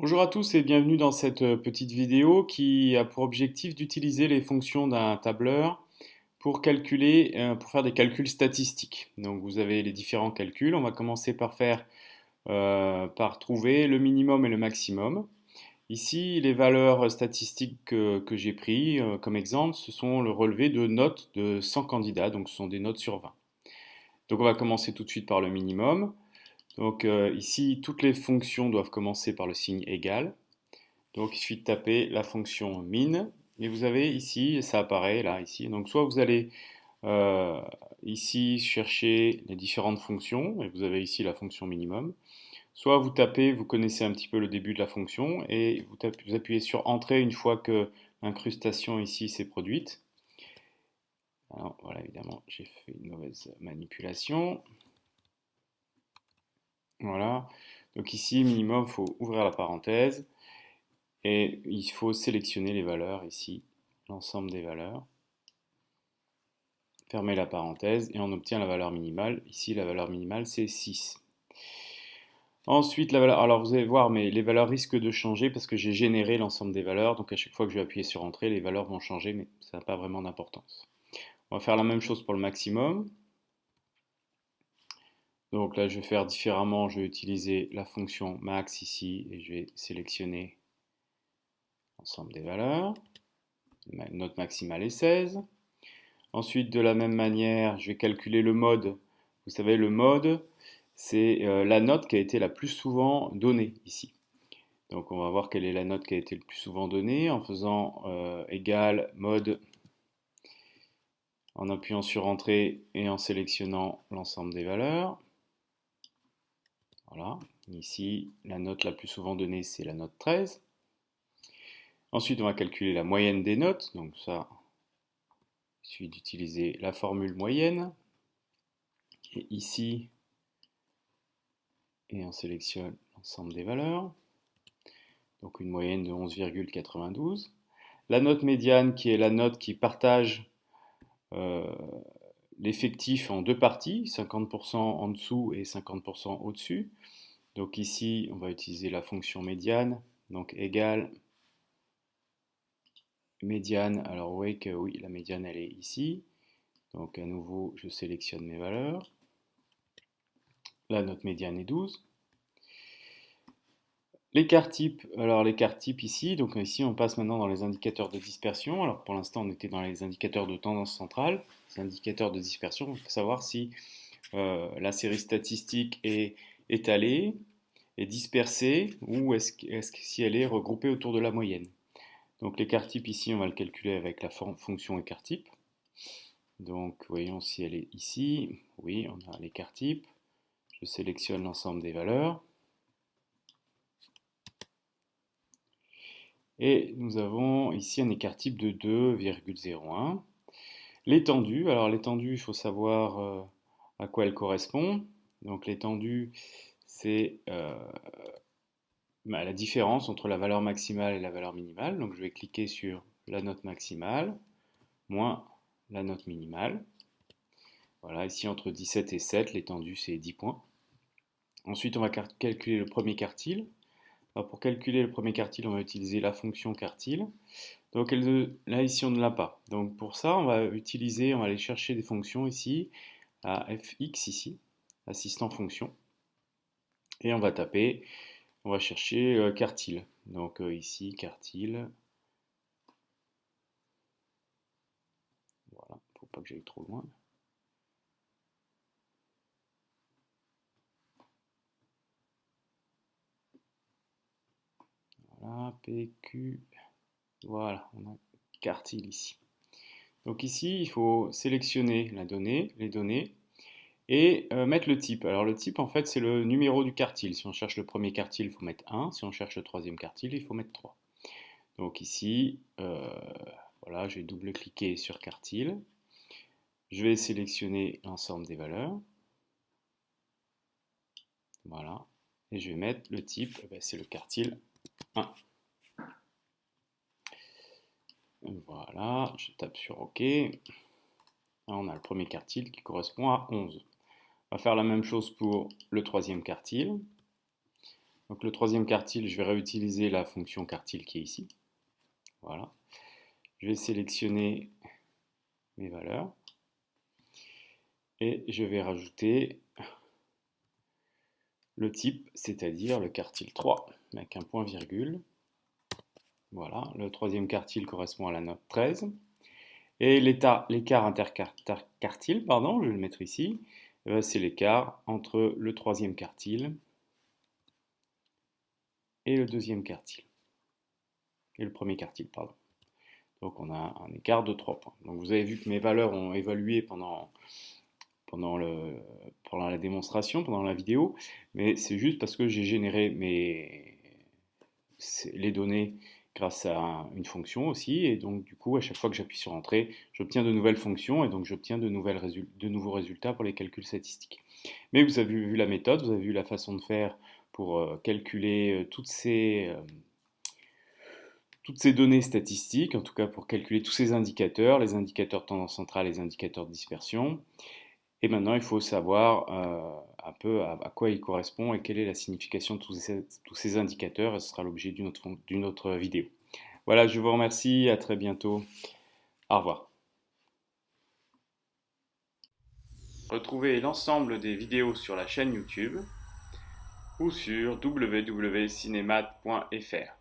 Bonjour à tous et bienvenue dans cette petite vidéo qui a pour objectif d'utiliser les fonctions d'un tableur pour calculer, pour faire des calculs statistiques. Donc vous avez les différents calculs. On va commencer par trouver le minimum et le maximum. Ici, les valeurs statistiques que j'ai pris comme exemple, ce sont le relevé de notes de 100 candidats, donc ce sont des notes sur 20. Donc on va commencer tout de suite par le minimum. Donc ici, toutes les fonctions doivent commencer par le signe égal. Donc il suffit de taper la fonction min et vous avez ici, ça apparaît là, ici. Donc soit vous allez euh, ici chercher les différentes fonctions et vous avez ici la fonction minimum. Soit vous tapez, vous connaissez un petit peu le début de la fonction et vous appuyez sur entrée une fois que l'incrustation ici s'est produite. Alors voilà, évidemment, j'ai fait une mauvaise manipulation. Voilà. Donc ici, minimum, il faut ouvrir la parenthèse. Et il faut sélectionner les valeurs ici, l'ensemble des valeurs. Fermer la parenthèse et on obtient la valeur minimale. Ici, la valeur minimale, c'est 6. Ensuite, la valeur, alors vous allez voir, mais les valeurs risquent de changer parce que j'ai généré l'ensemble des valeurs. Donc à chaque fois que je vais appuyer sur Entrée, les valeurs vont changer, mais ça n'a pas vraiment d'importance. On va faire la même chose pour le maximum. Donc là, je vais faire différemment. Je vais utiliser la fonction max ici et je vais sélectionner l'ensemble des valeurs. Note maximale est 16. Ensuite, de la même manière, je vais calculer le mode. Vous savez, le mode, c'est la note qui a été la plus souvent donnée ici. Donc, on va voir quelle est la note qui a été le plus souvent donnée en faisant égal mode, en appuyant sur Entrée et en sélectionnant l'ensemble des valeurs. Voilà. Ici, la note la plus souvent donnée, c'est la note 13. Ensuite, on va calculer la moyenne des notes. Donc ça, il suffit d'utiliser la formule moyenne. Et ici, et on sélectionne l'ensemble des valeurs. Donc une moyenne de 11,92. La note médiane qui est la note qui partage euh, l'effectif en deux parties, 50% en dessous et 50% au-dessus. Donc ici, on va utiliser la fonction médiane, donc égale médiane. Alors vous voyez que oui, la médiane elle est ici. Donc à nouveau, je sélectionne mes valeurs. La note médiane est 12. L'écart type, alors l'écart type ici, donc ici on passe maintenant dans les indicateurs de dispersion. Alors pour l'instant on était dans les indicateurs de tendance centrale, les indicateurs de dispersion, il faut savoir si la série statistique est étalée, est dispersée ou est-ce que si elle est regroupée autour de la moyenne. Donc l'écart type ici on va le calculer avec la fonction écart type. Donc voyons si elle est ici, oui on a l'écart type, je sélectionne l'ensemble des valeurs. Et nous avons ici un écart type de 2,01. L'étendue, alors l'étendue, il faut savoir à quoi elle correspond. Donc l'étendue, c'est la différence entre la valeur maximale et la valeur minimale. Donc je vais cliquer sur la note maximale moins la note minimale. Voilà, ici entre 17 et 7, l'étendue c'est 10 points. Ensuite, on va calculer le premier quartile. Alors, pour calculer le premier quartile, on va utiliser la fonction quartile. Donc là, ici, on ne l'a pas. Donc pour ça, on va aller chercher des fonctions ici, à fx ici, assistant fonction. Et on va chercher quartile. Donc ici, quartile. Voilà, faut pas que j'aille trop loin. Voilà, PQ. Voilà, on a quartile ici. Donc ici, il faut sélectionner les données, et mettre le type. Alors le type, en fait, c'est le numéro du quartile. Si on cherche le premier quartile, il faut mettre 1. Si on cherche le troisième quartile, il faut mettre 3. Donc ici, voilà, je vais double-cliquer sur quartile. Je vais sélectionner l'ensemble des valeurs. Voilà. Et je vais mettre le type, c'est le quartile 1. Voilà, je tape sur OK. Là, on a le premier quartile qui correspond à 11. On va faire la même chose pour le troisième quartile. Donc le troisième quartile, je vais réutiliser la fonction quartile qui est ici. Voilà. Je vais sélectionner mes valeurs et je vais rajouter le type, c'est-à-dire le quartile 3 avec un point virgule. Voilà, le troisième quartile correspond à la note 13. Et l'écart interquartile, pardon, je vais le mettre ici, c'est l'écart entre le troisième quartile et le deuxième quartile. Et le premier quartile, pardon. Donc on a un écart de 3 points. Donc vous avez vu que mes valeurs ont évolué pendant la démonstration, pendant la vidéo, mais c'est juste parce que j'ai généré les données grâce à une fonction aussi, et donc du coup à chaque fois que j'appuie sur Entrée, j'obtiens de nouvelles fonctions, et donc j'obtiens de nouveaux résultats pour les calculs statistiques. Mais vous avez vu la méthode, vous avez vu la façon de faire pour calculer toutes ces données statistiques, en tout cas pour calculer tous ces indicateurs, les indicateurs de tendance centrale, les indicateurs de dispersion. Et maintenant, il faut savoir un peu à quoi il correspond et quelle est la signification de tous ces indicateurs, et ce sera l'objet d'une autre vidéo. Voilà, je vous remercie, à très bientôt. Au revoir. Retrouvez l'ensemble des vidéos sur la chaîne YouTube ou sur www.cinemat.fr.